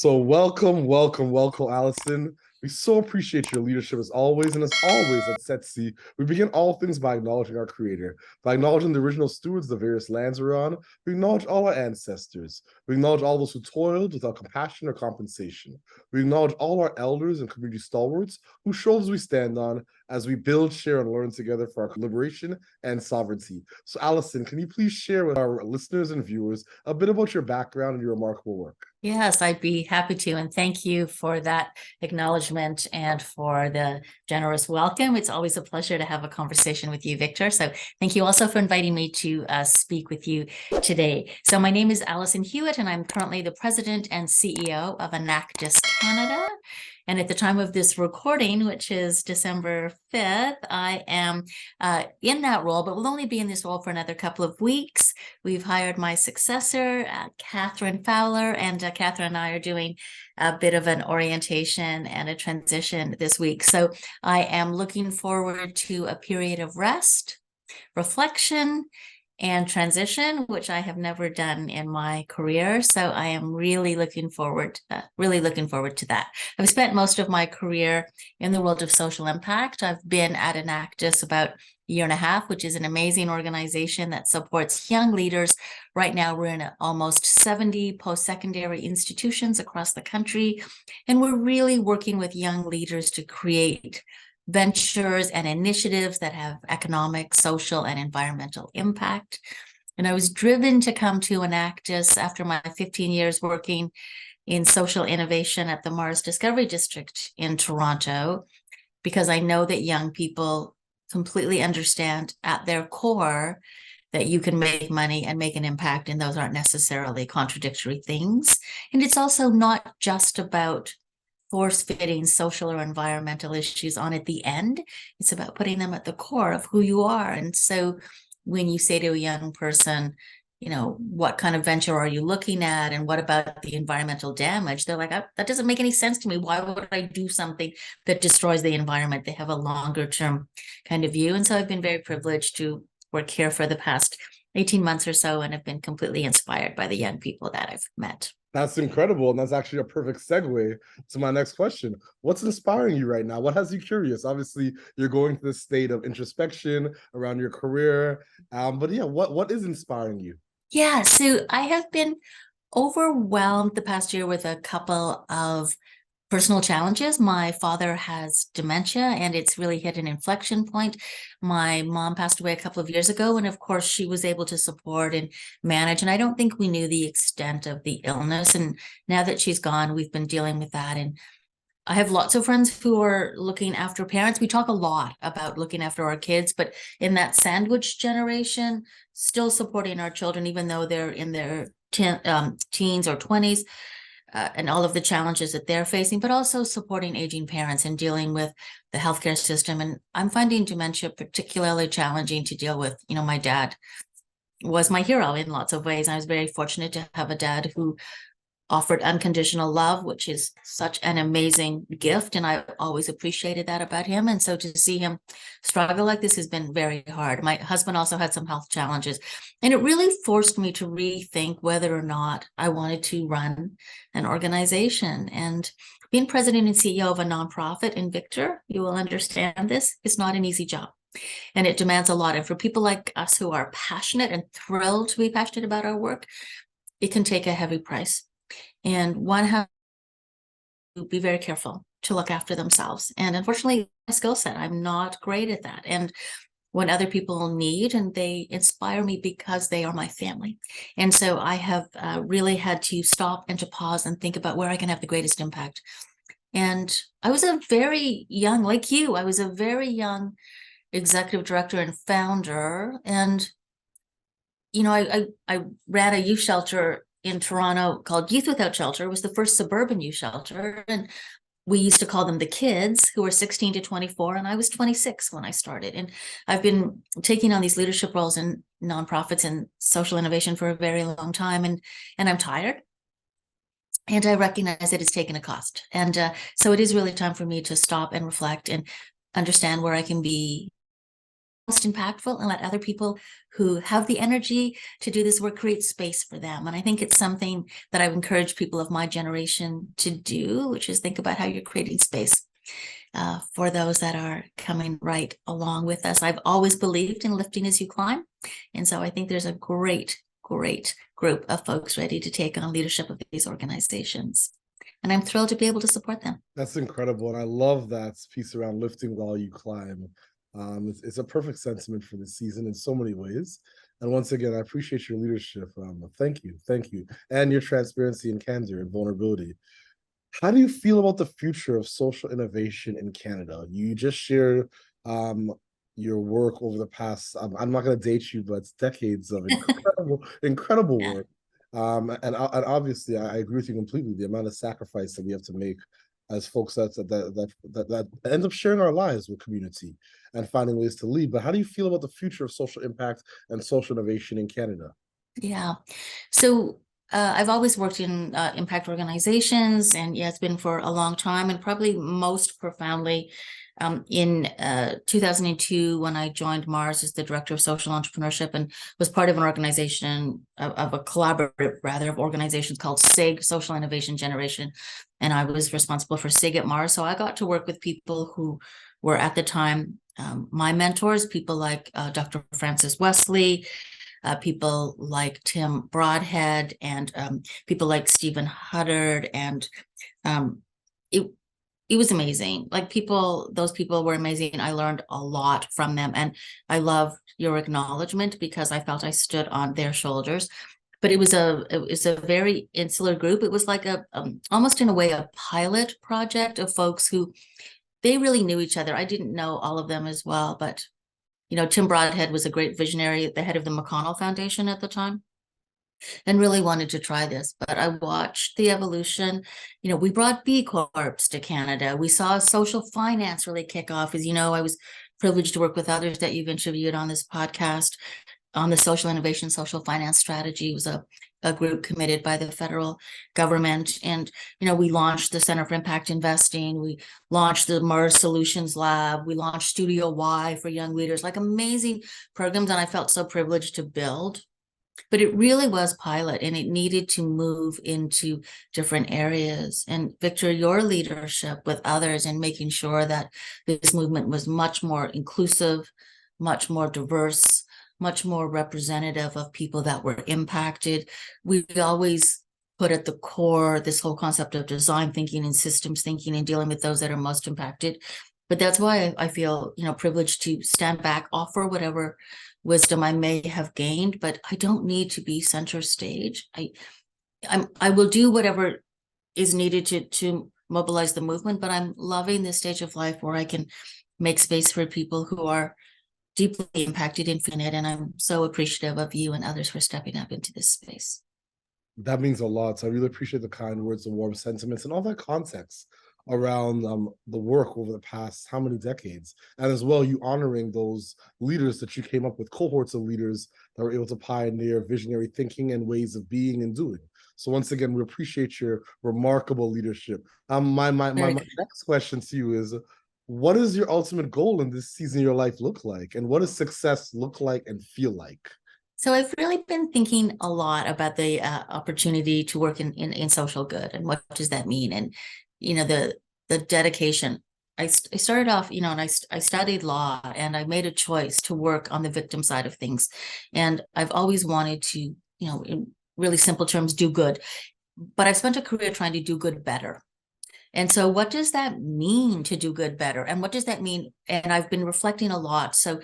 So welcome, Allyson. We so appreciate your leadership as always, and as always at Setsi, we begin all things by acknowledging our creator, by acknowledging the original stewards of the various lands we're on. We acknowledge all our ancestors. We acknowledge all those who toiled without compassion or compensation. We acknowledge all our elders and community stalwarts whose shoulders we stand on as we build, share, and learn together for our liberation and sovereignty. So, Allyson, can you please share with our listeners and viewers a bit about your background and your remarkable work? Yes, I'd be happy to. And thank you for that acknowledgement and for the generous welcome. It's always a pleasure to have a conversation with you, Victor. So thank you also for inviting me to speak with you today. So my name is Allyson Hewitt, and I'm currently the president and CEO of Enactus Canada. And at the time of this recording, which is December 5th, I am in that role, but will only be in this role for another couple of weeks. We've hired my successor, Catherine Fowler, and Catherine and I are doing a bit of an orientation and a transition this week. So I am looking forward to a period of rest, reflection, and transition, which I have never done in my career. So I am really looking forward to that. I've spent most of my career in the world of social impact. I've been at Enactus about a year and a half, which is an amazing organization that supports young leaders. Right now, we're in almost 70 post-secondary institutions across the country, and we're really working with young leaders to create ventures and initiatives that have economic, social, and environmental impact. And I was driven to come to Enactus after my 15 years working in social innovation at the Mars Discovery District in Toronto, because I know that young people completely understand at their core that you can make money and make an impact, and those aren't necessarily contradictory things. And it's also not just about force-fitting social or environmental issues on at the end. It's about putting them at the core of who you are. And so when you say to a young person, what kind of venture are you looking at? And what about the environmental damage? They're like, that doesn't make any sense to me. Why would I do something that destroys the environment? They have a longer term kind of view. And so I've been very privileged to work here for the past 18 months or so, and have been completely inspired by the young people that I've met. That's incredible. And that's actually a perfect segue to my next question. What's inspiring you right now? What has you curious? Obviously, you're going through this state of introspection around your career. But yeah, what is inspiring you? Yeah, so I have been overwhelmed the past year with a couple of personal challenges. My father has dementia, and it's really hit an inflection point. My mom passed away a couple of years ago, and of course she was able to support and manage, and I don't think we knew the extent of the illness. And now that she's gone, we've been dealing with that. And I have lots of friends who are looking after parents. We talk a lot about looking after our kids, but in that sandwich generation, still supporting our children, even though they're in their teens or 20s, and all of the challenges that they're facing, but also supporting aging parents and dealing with the healthcare system. And I'm finding dementia particularly challenging to deal with. My dad was my hero in lots of ways. I was very fortunate to have a dad who offered unconditional love, which is such an amazing gift. And I always appreciated that about him. And so to see him struggle like this has been very hard. My husband also had some health challenges, and it really forced me to rethink whether or not I wanted to run an organization. And being president and CEO of a nonprofit, and Victor, you will understand this, is not an easy job. And it demands a lot. And for people like us who are passionate and thrilled to be passionate about our work, it can take a heavy price. And one has to be very careful to look after themselves. And unfortunately, my skill set, I'm not great at that. And when other people need, and they inspire me because they are my family. And so I have really had to stop and to pause and think about where I can have the greatest impact. And I was a very young, like you, I was a very young executive director and founder. And, I ran a youth shelter in Toronto called Youth Without Shelter. It was the first suburban youth shelter. And we used to call them the kids, who were 16 to 24. And I was 26 when I started. And I've been taking on these leadership roles in nonprofits and social innovation for a very long time. And I'm tired. And I recognize that it's taken a cost. And so it is really time for me to stop and reflect and understand where I can be impactful and let other people who have the energy to do this work create space for them. And I think it's something that I've encouraged people of my generation to do, which is think about how you're creating space for those that are coming right along with us. I've always believed in lifting as you climb. And so I think there's a great group of folks ready to take on leadership of these organizations. And I'm thrilled to be able to support them. That's incredible. And I love that piece around lifting while you climb. It's a perfect sentiment for this season in so many ways. And once again, I appreciate your leadership. Thank you. And your transparency and candor and vulnerability. How do you feel about the future of social innovation in Canada? You just shared your work over the past, I'm not going to date you, but it's decades of incredible work. And obviously, I agree with you completely. The amount of sacrifice that we have to make as folks that end up sharing our lives with community and finding ways to lead. But how do you feel about the future of social impact and social innovation in Canada? Yeah. So I've always worked in impact organizations, and yeah, it's been for a long time, and probably most profoundly in 2002 when I joined Mars as the director of social entrepreneurship and was part of an organization of a collaborative rather of organizations called SIG, Social Innovation Generation, and I was responsible for SIG at Mars. So I got to work with people who were at the time my mentors, people like Dr. Francis Wesley, people like Tim Broadhead, and people like Stephen Huddard, and it was amazing. Like those people were amazing. I learned a lot from them, and I love your acknowledgement because I felt I stood on their shoulders. But it was a very insular group. It was like almost in a way a pilot project of folks who they really knew each other. I didn't know all of them as well, but Tim Broadhead was a great visionary at the head of the McConnell Foundation at the time and really wanted to try this. But I watched the evolution. We brought B Corps to Canada. We saw social finance really kick off. As you know, I was privileged to work with others that you've interviewed on this podcast on the social innovation, social finance strategy. It was a group committed by the federal government. And, we launched the Center for Impact Investing. We launched the Mars Solutions Lab. We launched Studio Y for young leaders, like amazing programs. And I felt so privileged to build. But it really was pilot, and it needed to move into different areas. And Victor, your leadership with others and making sure that this movement was much more inclusive, much more diverse, much more representative of people that were impacted. We always put at the core this whole concept of design thinking and systems thinking and dealing with those that are most impacted. But that's why I feel, privileged to stand back, offer whatever wisdom I may have gained, but I don't need to be center stage. I will do whatever is needed to mobilize the movement, but I'm loving this stage of life where I can make space for people who are deeply impacted in it, and I'm so appreciative of you and others for stepping up into this space. That means a lot. So I really appreciate the kind words, the warm sentiments, and all that context around the work over the past how many decades, and as well you honoring those leaders that you came up with, cohorts of leaders that were able to pioneer visionary thinking and ways of being and doing. So once again, we appreciate your remarkable leadership. My next question to you is, what is your ultimate goal in this season of your life look like, and what does success look like and feel like? So I've really been thinking a lot about the opportunity to work in social good, and what does that mean? And the dedication. I started off, and I studied law, and I made a choice to work on the victim side of things. And I've always wanted to, in really simple terms, do good. But I've spent a career trying to do good better. And so what does that mean to do good better? And what does that mean? And I've been reflecting a lot. So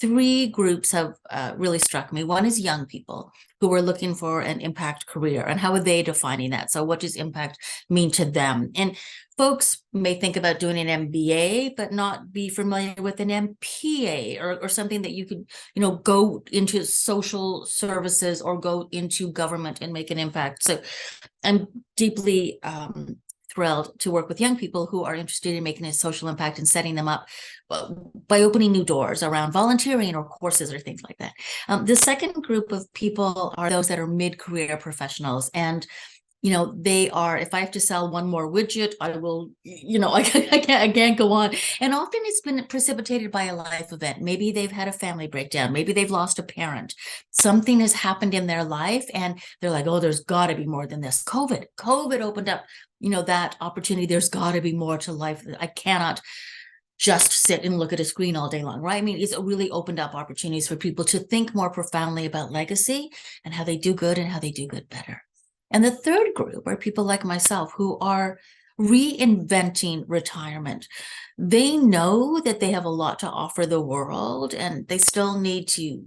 3 groups have really struck me. One is young people who are looking for an impact career, and how are they defining that? So what does impact mean to them? And folks may think about doing an MBA, but not be familiar with an MPA or something that you could, go into social services or go into government and make an impact. So I'm deeply thrilled to work with young people who are interested in making a social impact and setting them up by opening new doors around volunteering or courses or things like that. The second group of people are those that are mid-career professionals, and they are, if I have to sell one more widget, I will, I can't go on. And often it's been precipitated by a life event. Maybe they've had a family breakdown. Maybe they've lost a parent. Something has happened in their life and they're like, oh, there's got to be more than this. COVID opened up, that opportunity. There's got to be more to life. I cannot just sit and look at a screen all day long, right? I mean, it's really opened up opportunities for people to think more profoundly about legacy and how they do good and how they do good better. And the third group are people like myself who are reinventing retirement. They know that they have a lot to offer the world and they still need to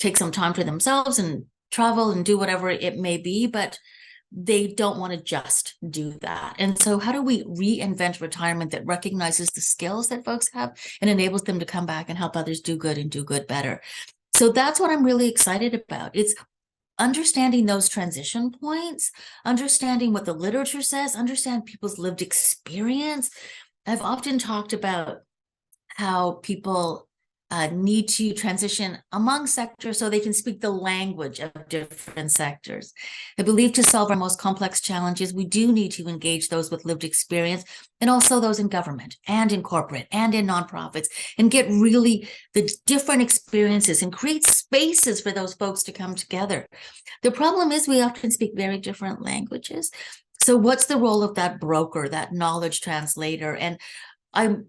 take some time for themselves and travel and do whatever it may be, but they don't want to just do that. And so how do we reinvent retirement that recognizes the skills that folks have and enables them to come back and help others do good and do good better? So that's what I'm really excited about. It's understanding those transition points, understanding what the literature says, understand people's lived experience. I've often talked about how people need to transition among sectors so they can speak the language of different sectors. I believe to solve our most complex challenges, we do need to engage those with lived experience and also those in government and in corporate and in nonprofits and get really the different experiences and create spaces for those folks to come together. The problem is we often speak very different languages. So what's the role of that broker, that knowledge translator? And I'm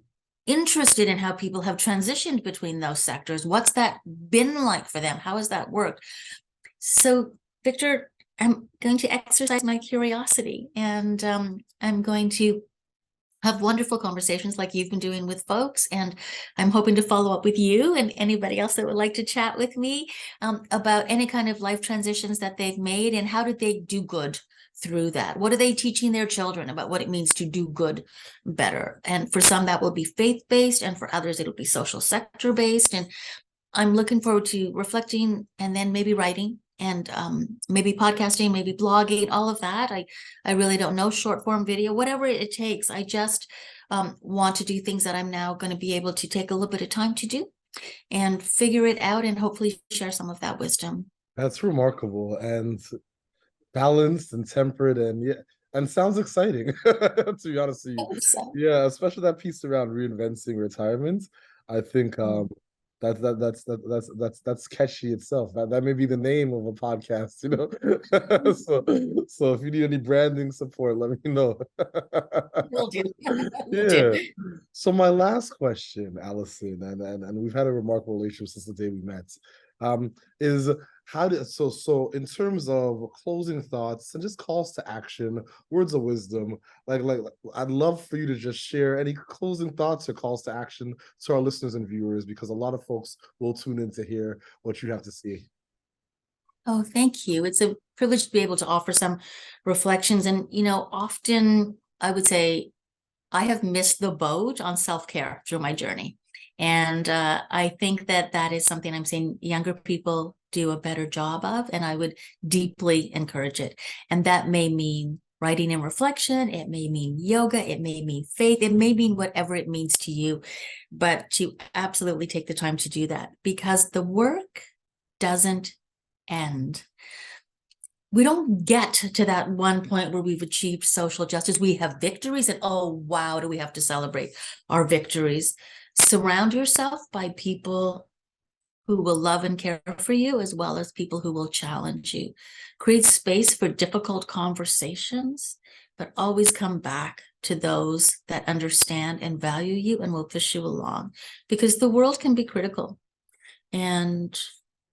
interested in how people have transitioned between those sectors. What's that been like for them? How has that worked? So, Victor, I'm going to exercise my curiosity and I'm going to have wonderful conversations like you've been doing with folks. And I'm hoping to follow up with you and anybody else that would like to chat with me about any kind of life transitions that they've made and how did they do good through that? What are they teaching their children about what it means to do good better? And for some, that will be faith-based, and for others, it'll be social sector-based. And I'm looking forward to reflecting and then maybe writing and maybe podcasting, maybe blogging, all of that. I really don't know, short form video, whatever it takes. I just want to do things that I'm now going to be able to take a little bit of time to do and figure it out and hopefully share some of that wisdom. That's remarkable and balanced and temperate and sounds exciting to be honest with you. So, Yeah, especially that piece around reinventing retirement. I think that's catchy itself. That may be the name of a podcast, so if you need any branding support, let me know. will do. Will do. Yeah. So my last question, Allyson, and we've had a remarkable relationship since the day we met, is how did so in terms of closing thoughts and just calls to action, words of wisdom, like I'd love for you to just share any closing thoughts or calls to action to our listeners and viewers, because a lot of folks will tune in to hear what you have to say. Oh, thank you. It's a privilege to be able to offer some reflections. And, often I would say I have missed the boat on self-care through my journey. And I think that is something I'm seeing younger people do a better job of, and I would deeply encourage it. And that may mean writing and reflection. It may mean yoga. It may mean faith. It may mean whatever it means to you, but to absolutely take the time to do that, because the work doesn't end. We don't get to that one point where we've achieved social justice. We have victories and oh, wow, do we have to celebrate our victories. Surround yourself by people who will love and care for you, as well as people who will challenge you. Create space for difficult conversations, but always come back to those that understand and value you and will push you along, because the world can be critical. And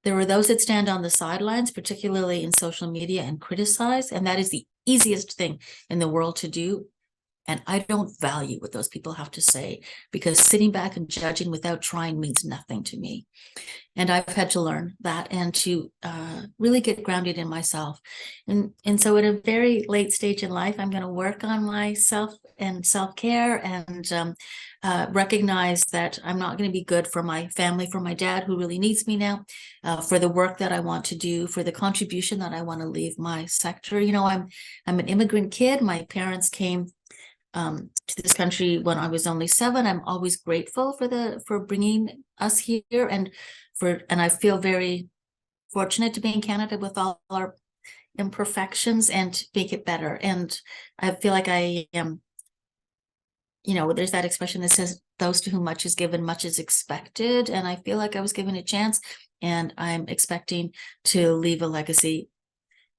there are those that stand on the sidelines, particularly in social media, and criticize, and that is the easiest thing in the world to do. And I don't value what those people have to say, because sitting back and judging without trying means nothing to me. And I've had to learn that and to really get grounded in myself. And so at a very late stage in life, I'm going to work on myself and self-care and recognize that I'm not going to be good for my family, for my dad, who really needs me now, for the work that I want to do, for the contribution that I want to leave my sector. I'm an immigrant kid. My parents came to this country when I was only 7. I'm always grateful for bringing us here, and I feel very fortunate to be in Canada with all our imperfections and make it better. And I feel like I am, there's that expression that says, those to whom much is given, much is expected. And I feel like I was given a chance, and I'm expecting to leave a legacy,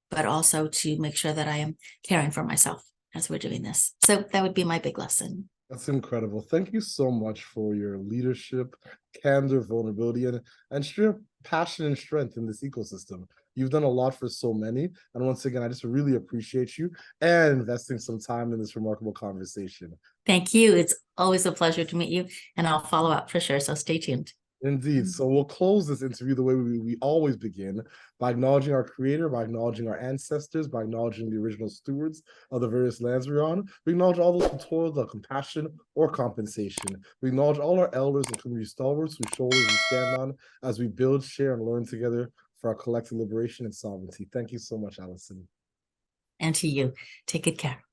but also to make sure that I am caring for myself as we're doing this. So that would be my big lesson. That's incredible. Thank you so much for your leadership, candor, vulnerability, and sheer passion and strength in this ecosystem. You've done a lot for so many. And once again, I just really appreciate you and investing some time in this remarkable conversation. Thank you. It's always a pleasure to meet you, and I'll follow up for sure. So stay tuned. Indeed. So we'll close this interview the way we always begin, by acknowledging our creator, by acknowledging our ancestors, by acknowledging the original stewards of the various lands we're on. We acknowledge all those who toiled without compassion or compensation. We acknowledge all our elders and community stalwarts whose shoulders we stand on as we build, share, and learn together for our collective liberation and sovereignty. Thank you so much, Allyson. And to you. Take good care.